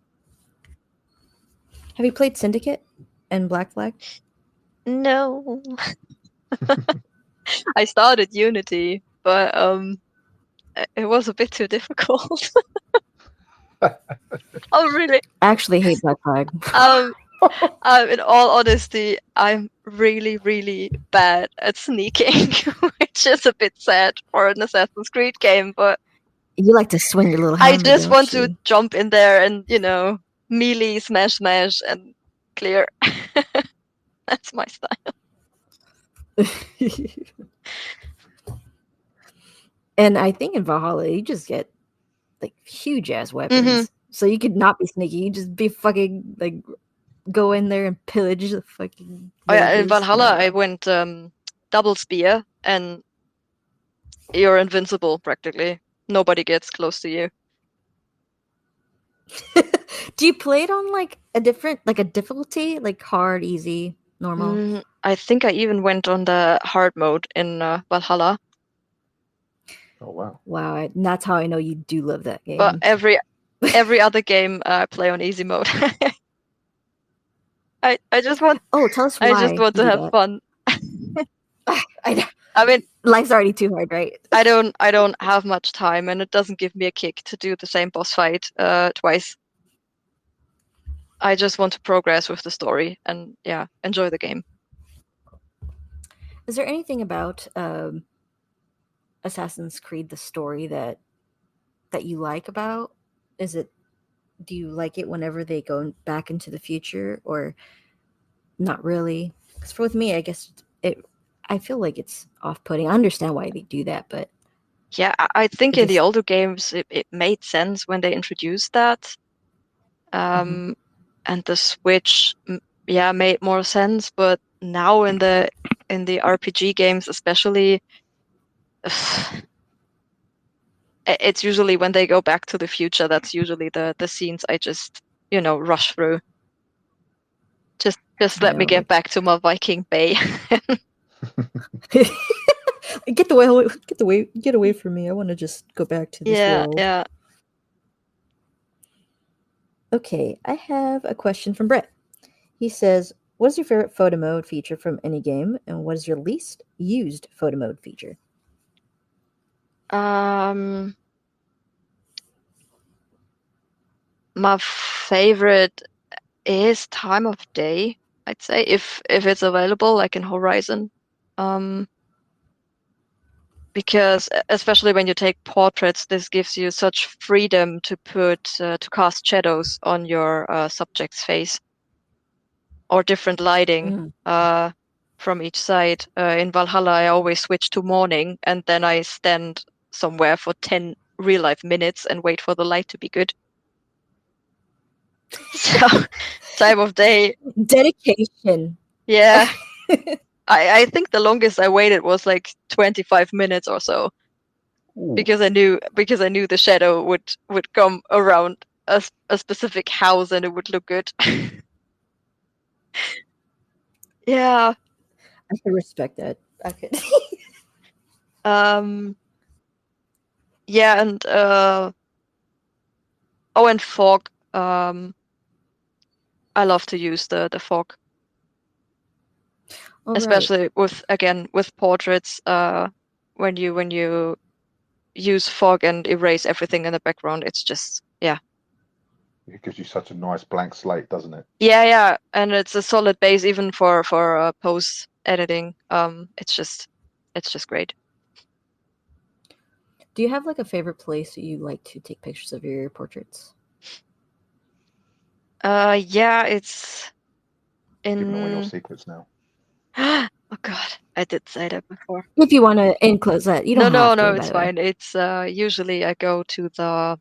Have you played Syndicate and Black Flag? No. I started Unity, but it was a bit too difficult. Oh, really? I actually hate Black Flag. In all honesty, I'm really, really bad at sneaking, which is a bit sad for an Assassin's Creed game, but You like to swing your little I hammer, just don't want to you? jump in there and, melee, smash, and clear. That's my style. And I think in Valhalla, you just get like huge ass weapons. So you could not be sneaky. You just be fucking like go in there and pillage the fucking Oh yeah, in villages. Valhalla I No. went double spear and you're invincible practically. Nobody gets close to you. Do you play it on like a difficulty, like hard, easy, normal? I think I even went on the hard mode in Valhalla. Oh wow. Wow, and that's how I know you do love that But game. every other game I play on easy mode. I just want Oh, tell us I why just want you to do have that. fun. I I mean, life's already too hard, right? I don't have much time, and it doesn't give me a kick to do the same boss fight twice. I just want to progress with the story and enjoy the game. Is there anything about Assassin's Creed the story that you like about? Do you like it whenever they go back into the future, or not really? Because with me, I guess I feel like it's off-putting. I understand why they do that, but Yeah, I think it in the just older games it made sense when they introduced that. And the Switch, made more sense. But now in the RPG games, especially, it's usually when they go back to the future. That's usually the scenes I just rush through. Just I let me know, get like back to my Viking Bay. get away from me. I want to just go back to this Yeah, world. yeah. Okay, I have a question from Brett. He says, "What is your favorite photo mode feature from any game, and what is your least used photo mode feature?" Um, my favorite is time of day, I'd say, if it's available, like in Horizon. Because especially when you take portraits, this gives you such freedom to cast shadows on your subject's face or different lighting Mm. from each side. In Valhalla, I always switch to morning and then I stand somewhere for 10 real life minutes and wait for the light to be good. So time of day, Dedication. yeah. I think the longest I waited was like 25 minutes or so. Ooh. Because I knew the shadow would come around a specific house and it would look good. Yeah. I can respect that. I could. Yeah, and and fog. I love to use the fog, All right. especially with portraits. When you use fog and erase everything in the background, it's just It gives you such a nice blank slate, doesn't it? yeah, and it's a solid base even for post editing. It's just great. Do you have like a favorite place that you like to take pictures of your portraits? Yeah, it's Giving away your in. secrets now. Oh God, I did say that before. If you want to enclose that, you don't have No, to, by it's the way. fine. It's usually I go to the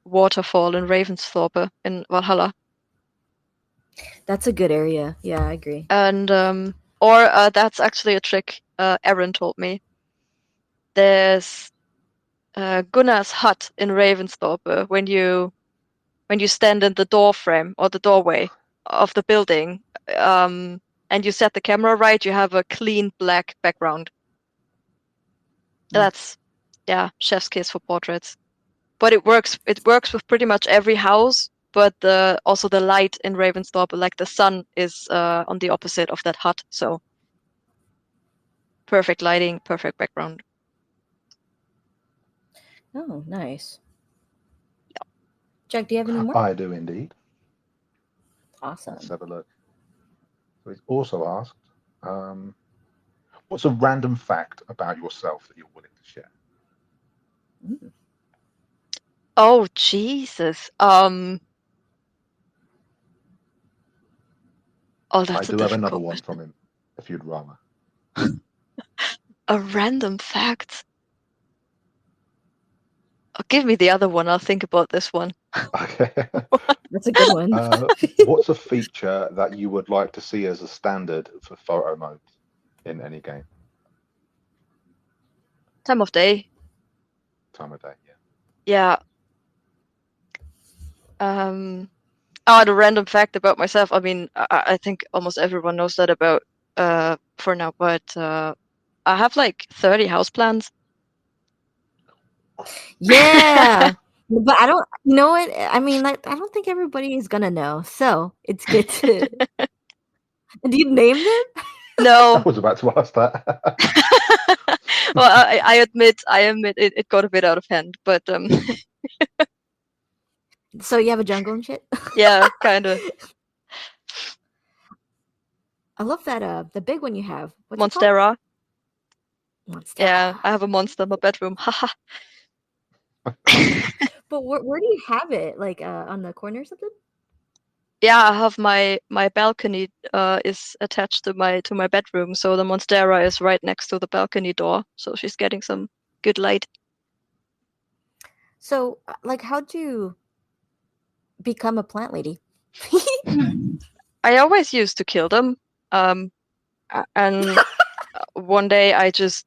waterfall in Ravensthorpe in Valhalla, That's a good area. Yeah, I agree. and or that's actually a trick Aaron told me. There's Gunnar's hut in Ravensthorpe. When you stand in the door frame or the doorway of the building, and you set the camera right, you have a clean black background. That's chef's kiss for portraits. But it works with pretty much every house, but also the light in Ravensthorpe, like the sun is on the opposite of that hut, so perfect lighting, perfect background. Oh, nice. Jack, do you have any more? I do indeed. Let's Awesome. have a look. So he's also asked, what's a random fact about yourself that you're willing to share? Oh Jesus. Oh, I that's a do have another difficult one question. from him, if you'd rather. A random fact. Oh, give me the other one. I'll think about this one. Okay. That's a good one. What's a feature that you would like to see as a standard for photo mode in any game? Time of day. Time of day, yeah. Yeah. Oh, the random fact about myself. I mean, I think almost everyone knows that about for now, but I have like 30 houseplants. Yeah. But I don't, you know what? I mean, like, I don't think everybody is gonna know. So it's good to. Do you name them? I No. was about to ask that. Well, I admit it got a bit out of hand, but So you have a jungle and shit? yeah, kind of. I love that the big one you have. What's it called? Monstera. Monstera. Yeah, I have a monster in my bedroom. Haha. But where do you have it? Like on the corner or something? Yeah, I have my balcony is attached to my bedroom, so the Monstera is right next to the balcony door, so she's getting some good light. So like how'd you become a plant lady? I always used to kill them, and one day I just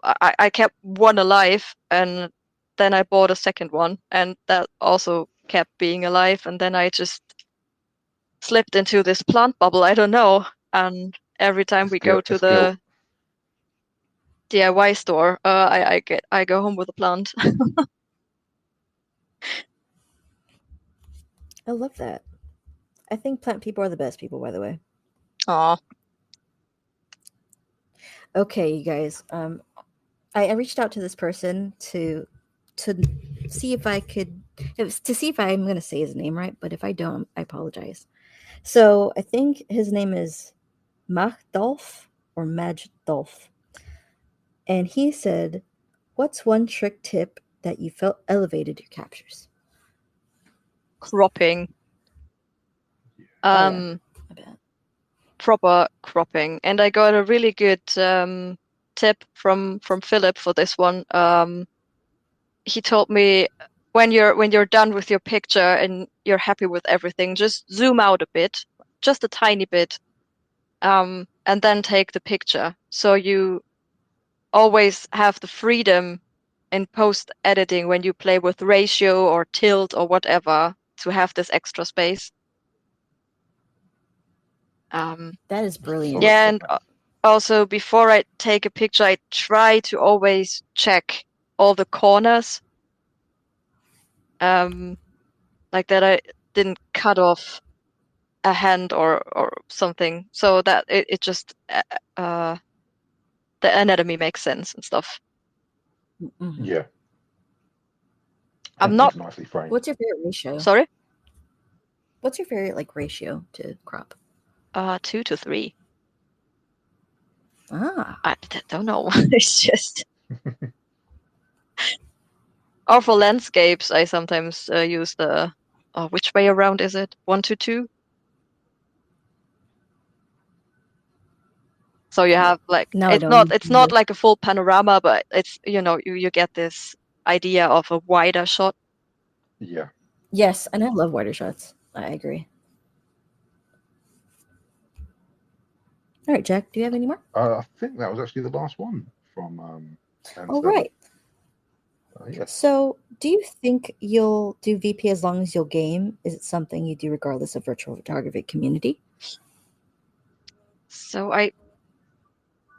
I kept one alive, and then I bought a second one, and that also kept being alive, and then I just slipped into this plant bubble. I don't know, and every time we go to It's guilt. the DIY store, I go home with a plant. I love that. I think plant people are the best people, by the way. Aw. Okay, you guys. I reached out to this person to see if I could to see if I'm gonna say his name right, but if I don't, I apologize. So I think his name is Machdolf or Majdolf. And he said, what's one trick tip that you felt elevated your captures? Cropping. Oh yeah. I bet. Proper cropping, and I got a really good tip from Philip for this one. He told me when you're done with your picture and you're happy with everything, just zoom out a bit, just a tiny bit, and then take the picture. So you always have the freedom in post editing when you play with ratio or tilt or whatever to have this extra space. That is brilliant. Yeah, and also before I take a picture, I try to always check all the corners, like that I didn't cut off a hand or something, so that it just the anatomy makes sense and stuff. Mm-hmm. Yeah. I'm not Everything's nicely framed. What's your favorite ratio? sorry. What's your favorite like ratio to crop? 2 to 3. Ah, I don't know. It's just. Or for landscapes, I sometimes use the. Which way around is it? 1 to 2. So you have like no, I it's don't. not like a full panorama, but it's you get this idea of a wider shot. Yeah. Yes, and I love wider shots. I agree. All right, Jack. Do you have any more? I think that was actually the last one from All N7. right. Yes. So, do you think you'll do VP as long as you'll game? Is it something you do regardless of virtual photography community? So I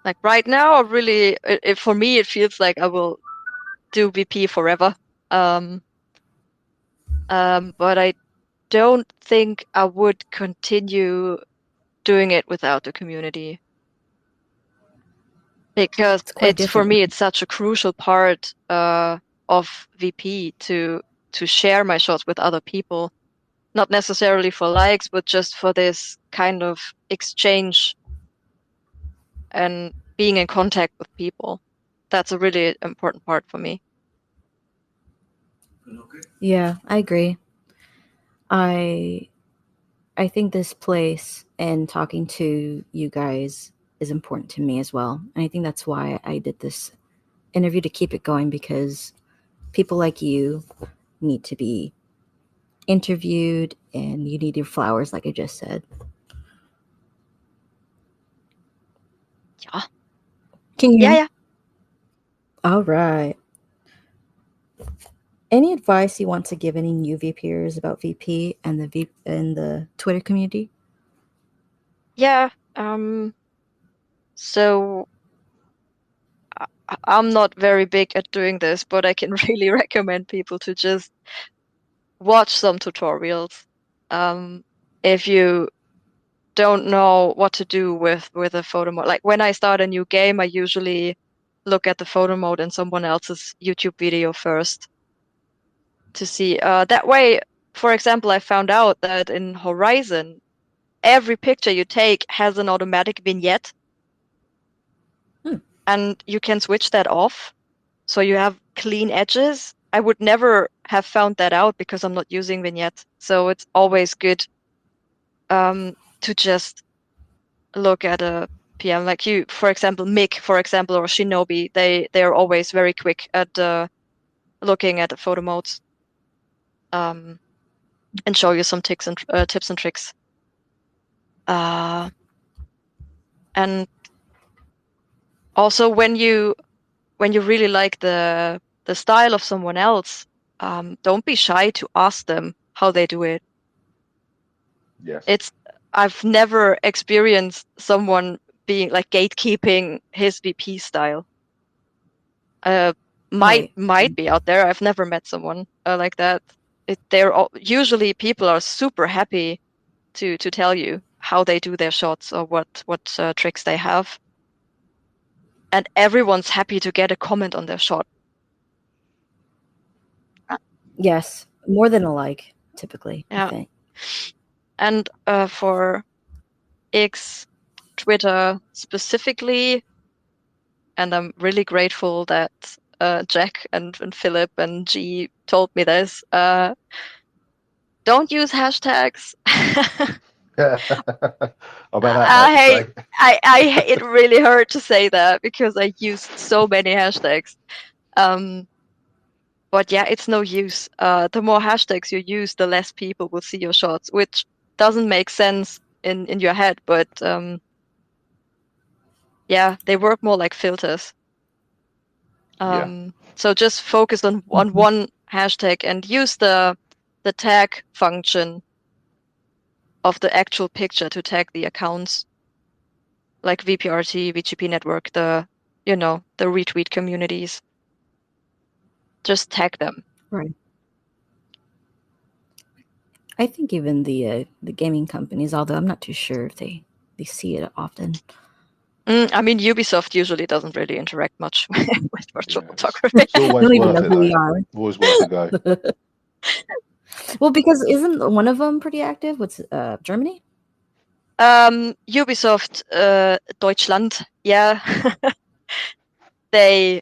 like right now, I really for me it feels like I will do VP forever. But I don't think I would continue doing it without the community. Because It's quite for different. me it's such a crucial part of VP to share my shots with other people, not necessarily for likes, but just for this kind of exchange and being in contact with people. That's a really important part for me. Yeah, I agree. I I think this place and talking to you guys is important to me as well. And I think that's why I did this interview, to keep it going, because people like you need to be interviewed and you need your flowers, like I just said. Yeah. Can you hear Yeah, me? yeah. All right. Any advice you want to give any new VPers about VP and the Twitter community? Yeah. So I'm not very big at doing this, but I can really recommend people to just watch some tutorials. If you don't know what to do with a photo mode, like when I start a new game, I usually look at the photo mode in someone else's YouTube video first to see. That way, for example, I found out that in Horizon, every picture you take has an automatic vignette, and you can switch that off. So you have clean edges. I would never have found that out because I'm not using vignettes. So it's always good to just look at a PM like you, for example, Mick, for example, or Shinobi. They're always very quick at looking at the photo modes and show you some tips and tricks. And also when you really like the style of someone else, don't be shy to ask them how they do it. Yes. I've never experienced someone being like gatekeeping his VP style. Uh, Right. might be out there. I've never met someone like that. Usually people are super happy to tell you how they do their shots or what tricks they have, and everyone's happy to get a comment on their shot. Yes. More than a like, typically, I Yeah, think. and for X, Twitter specifically, and I'm really grateful that Jack and Philip and G told me this. Don't use hashtags. I bet that hurt I to hate. say. It really hurt to say that because I used so many hashtags. But yeah, it's no use. The more hashtags you use, the less people will see your shots, which doesn't make sense in your head, but yeah, they work more like filters. Yeah. So just focus on one hashtag and use the tag function of the actual picture to tag the accounts like VPRT, VGP network, the retweet communities. Just tag them. Right. I think even the gaming companies, although I'm not too sure if they see it often. I mean, Ubisoft usually doesn't really interact much with virtual Yeah. photography. It's I always don't even worth know it who we though. are. Always worth a go. Well, because isn't one of them pretty active? What's Germany? Ubisoft Deutschland, yeah. they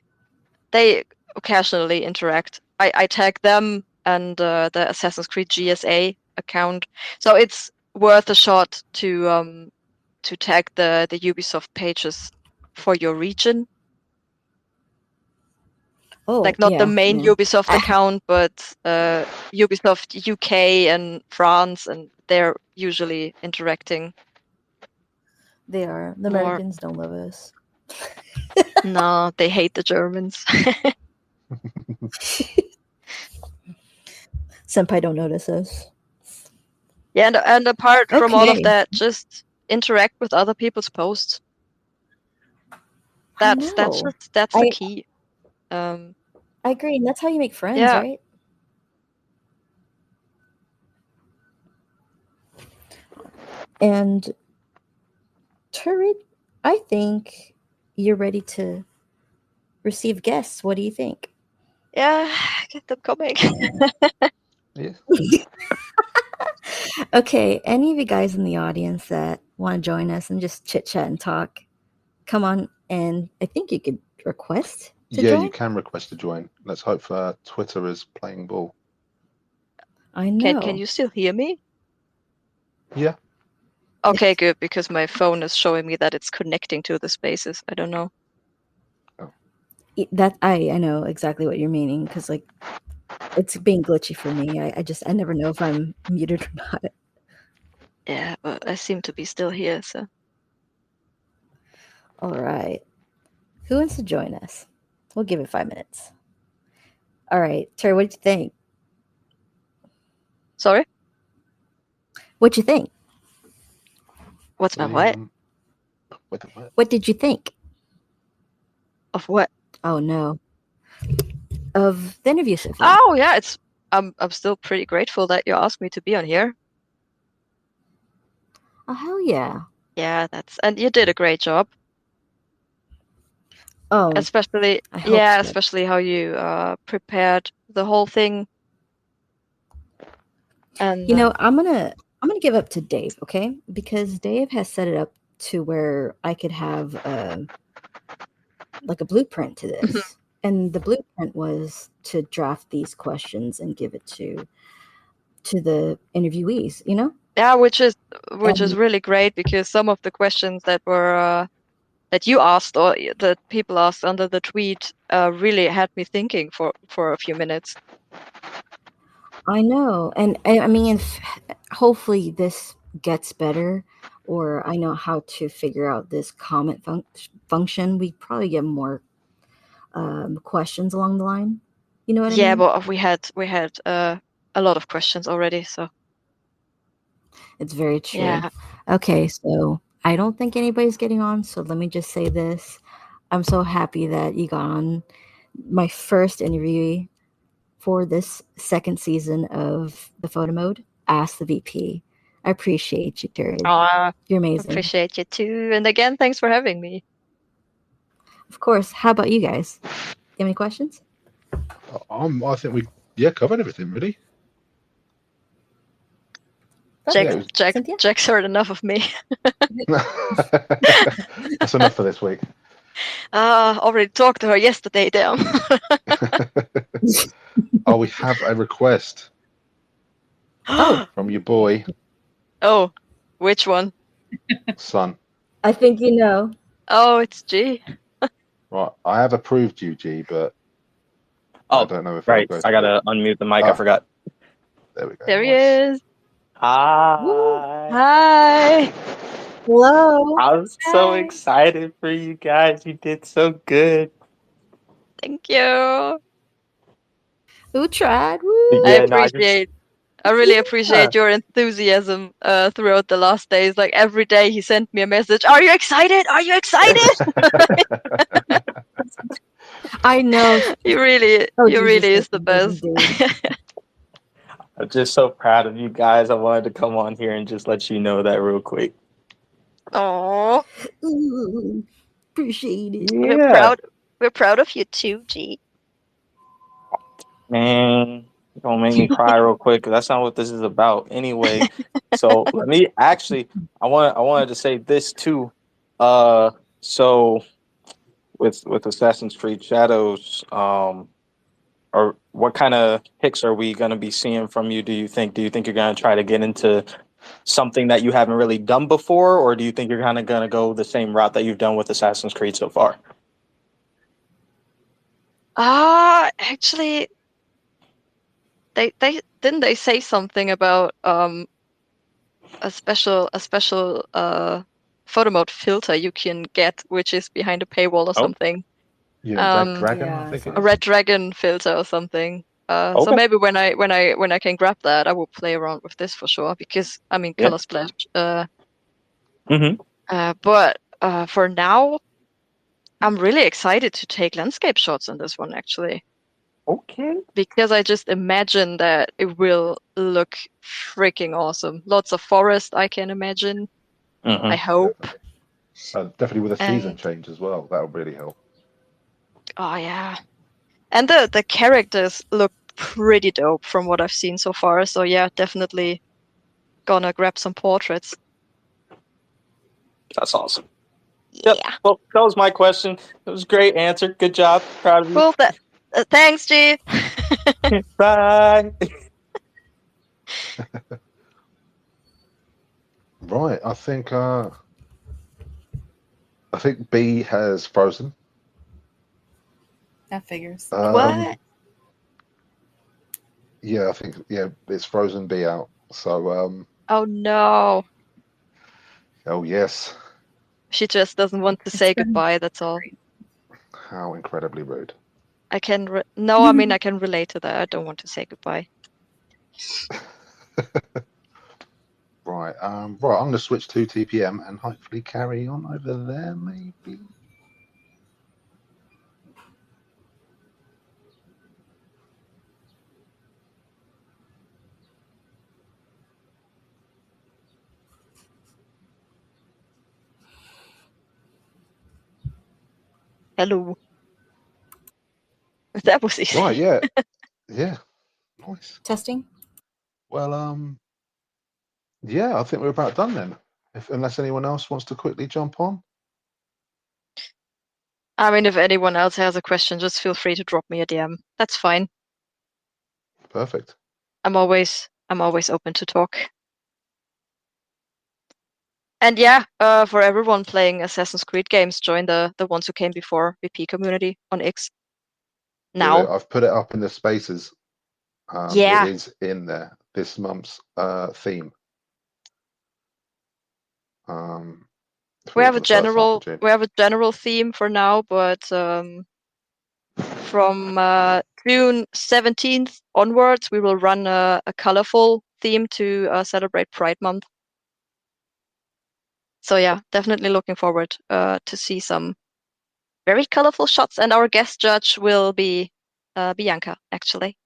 occasionally interact. I tag them and the Assassin's Creed GSA account. So it's worth a shot to tag the Ubisoft pages for your region. Oh, Like not the yeah, main yeah. Ubisoft account, but Ubisoft UK and France, and they're usually interacting They are. The more. Americans don't love us. No, they hate the Germans. Senpai don't notice us. Yeah, and apart from all of Okay. that, just interact with other people's posts. I That's know. that's the I key. Um, I agree. And that's how you make friends, yeah, right? And Turid, I think you're ready to receive guests. What do you think? yeah, get them coming. Yes. Okay, any of you guys in the audience that want to join us and just chit chat and talk, come on. And I think you could request to Yeah, join? you can request to join. Let's hope Twitter is playing ball. I know. Can you still hear me? Yeah. Okay, Yes. good, because my phone is showing me that it's connecting to the spaces. I don't know. That I know exactly what you're meaning, because like it's being glitchy for me. I never know if I'm muted or not. Yeah, but I seem to be still here, so. All right. Who wants to join us? We'll give it 5 minutes. All right. Terry, what did you think? Sorry? What'd you think? What's my what? With the what? What did you think? Of what? Oh no. Of the interview so far. Oh yeah, I'm still pretty grateful that you asked me to be on here. Oh hell yeah. Yeah, and you did a great job. Oh, Especially I hope so. especially how you prepared the whole thing. And You know, I'm gonna give up to Dave, okay? Because Dave has set it up to where I could have like a blueprint to this. And the blueprint was to draft these questions and give it to the interviewees, you know? yeah, which is And really great, because some of the questions that were that you asked or that people asked under the tweet really had me thinking for a few minutes. I know. And I mean, hopefully this gets better, or I know how to figure out this comment function. We probably get more questions along the line. You know what I Yeah, mean? but we had a lot of questions already, so It's very true. yeah. Okay, so I don't think anybody's getting on. So let me just say this. I'm so happy that you got on. My first interview for this second season of the Photomode, Ask the VP. I appreciate you, Turid. You're amazing. Appreciate you too. And again, thanks for having me. Of course. How about you guys? You have any questions? I think we covered everything really. Jack's heard enough of me. That's enough for this week. Already talked to her yesterday, damn. Oh, we have a request from your boy. Oh, which one? Son. I think you know. Oh, it's G. Right, I have approved you, G, but I don't know if right. it'll go I gotta unmute the mic. I forgot. There we go. There he is. Hi. Hi. Hello. I'm so excited for you guys. You did so good. Thank you. Who tried? Woo. Yeah, I really appreciate your enthusiasm throughout the last days. Like every day he sent me a message. Are you excited? Are you excited? I know. You really is the best. I'm just so proud of you guys. I wanted to come on here and just let you know that real quick. Oh, appreciate it. Yeah. We're proud of you too, G. Man, you're gonna make me cry real quick, 'cause that's not what this is about anyway. So let me actually I wanted to say this too. So with Assassin's Creed Shadows, or what kind of picks are we gonna be seeing from you, do you think? Do you think you're gonna try to get into something that you haven't really done before, or do you think you're kinda gonna go the same route that you've done with Assassin's Creed so far? Actually, they didn't they say something about a special photo mode filter you can get, which is behind a paywall or something. Yeah, Red Dragon, I think it is. A Red Dragon filter or something. So maybe when I can grab that, I will play around with this for sure, because I mean color splash. But for now, I'm really excited to take landscape shots in this one, actually. Okay. Because I just imagine that it will look freaking awesome. Lots of forest, I can imagine. I hope. Definitely with a season change as well. That'll really help. Oh yeah. And the characters look pretty dope from what I've seen so far. So yeah, definitely gonna grab some portraits. That's awesome. Yep. Yeah. Well, that was my question. It was a great answer. Good job. Proud of you. Cool. Thanks, G. Bye. Right. I think B has Frozen. That figures. What? Yeah, I think it's Frozen B out. So Oh no. oh yes, She just doesn't want to It's say been goodbye, that's all. great. how incredibly rude. I can no, I mean I can relate to that. I don't want to say goodbye. Right. Right. I'm gonna switch to TPM and hopefully carry on over there, maybe. Hello. That was easy. Right. Yeah. Yeah. Nice. Testing. Well, yeah, I think we're about done then. Unless anyone else wants to quickly jump on. I mean, if anyone else has a question, just feel free to drop me a DM. That's fine. Perfect. I'm always open to talk. And yeah, for everyone playing Assassin's Creed games, join the ones who came before VP community on X. Do it. Now. I've put it up in the spaces. It Yeah. is in there. This month's theme. We have a the first half of general theme for now, but from June 17th onwards, we will run a colorful theme to celebrate Pride Month. So yeah, definitely looking forward to see some very colorful shots, and our guest judge will be Bianca, actually.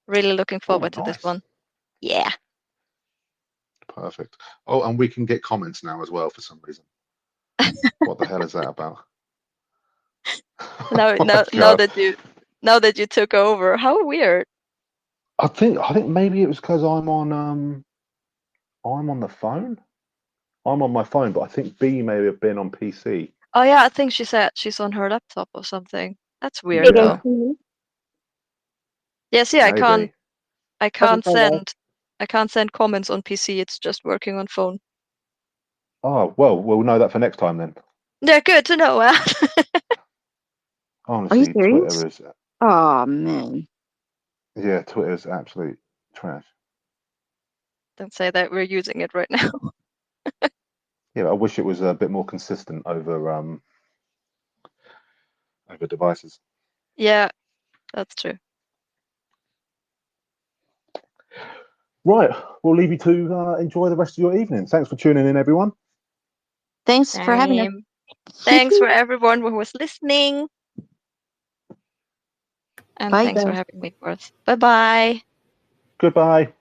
Really looking forward to this one. Yeah. Perfect. Oh, and we can get comments now as well for some reason. What the hell is that about? Now that you took over, how weird. I think maybe it was because I'm on the phone. I'm on my phone, but I think B may have been on PC. Oh yeah, I think she said she's on her laptop or something. That's weird Yeah. though. Yeah, see, Maybe. I can't send comments on PC. It's just working on phone. Oh, well, we'll know that for next time then. They're good to know. Honestly, Twitter is Oh man. yeah, Twitter is absolute trash. Don't say that we're using it right now. Yeah, I wish it was a bit more consistent over devices. Yeah, that's true. Right, we'll leave you to enjoy the rest of your evening. Thanks for tuning in, everyone. Thanks for having us. Same. Thanks for everyone who was listening. And Bye, thanks for guys. having me, Worth. Bye-bye. Goodbye.